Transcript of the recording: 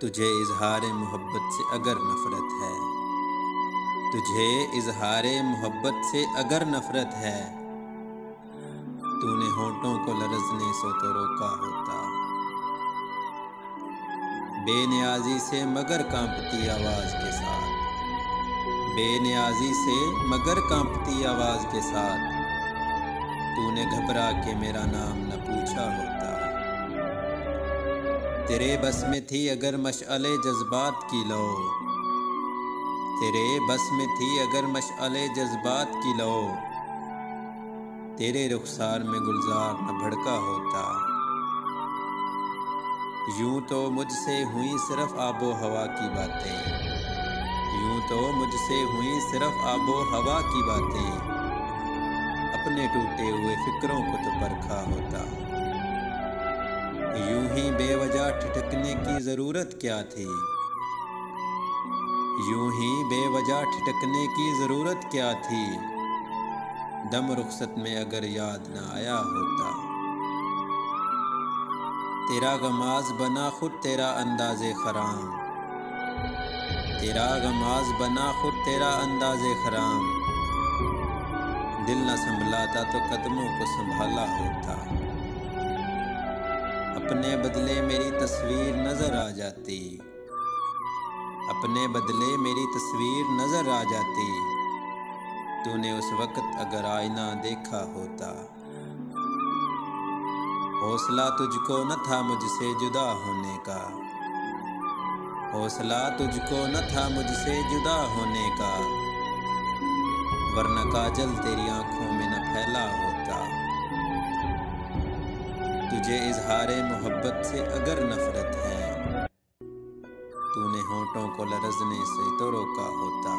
تجھے اظہار محبت سے اگر نفرت ہے، تجھے اظہار محبت سے اگر نفرت ہے، تو نے ہونٹوں کو لرزنے سے تو روکا ہوتا۔ بے نیازی سے مگر کانپتی آواز کے ساتھ، بے نیازی سے مگر کانپتی آواز کے ساتھ، تو نے گھبرا کے میرا نام نہ پوچھا ہوتا۔ تیرے بس میں تھی اگر مشعل جذبات کی لو، تیرے بس میں تھی اگر مشعل جذبات کی لو، تیرے رخسار میں گلزار نہ بھڑکا ہوتا۔ یوں تو مجھ سے ہوئیں صرف آب و ہوا کی باتیں، یوں تو مجھ سے ہوئیں صرف آب و ہوا کی باتیں، اپنے ٹوٹے ہوئے فکروں کو تو پرکھا ہوتا۔ یوں ہی بے وجہ ٹھٹکنے کی ضرورت کیا تھی، یوں ہی بے وجہ ٹھٹکنے کی ضرورت کیا تھی، دم رخصت میں اگر یاد نہ آیا ہوتا۔ تیرا غماز بنا خود تیرا انداز خرام، تیرا غماز بنا خود تیرا انداز خرام، دل نہ سنبھلاتا تو قدموں کو سنبھالا ہوتا۔ اپنے بدلے میری تصویر نظر آ جاتی، اپنے بدلے میری تصویر نظر آ جاتی، تو نے اس وقت اگر آئینہ دیکھا ہوتا۔ حوصلہ تجھ کو نہ تھا مجھ سے جدا ہونے کا، حوصلہ تجھ کو نہ تھا مجھ سے جدا ہونے کا، ورنہ کاجل تیری آنکھوں میں نہ پھیلا ہوتا۔ تجھے اظہار محبت سے اگر نفرت ہے، تو نے ہونٹوں کو لرزنے سے تو روکا ہوتا۔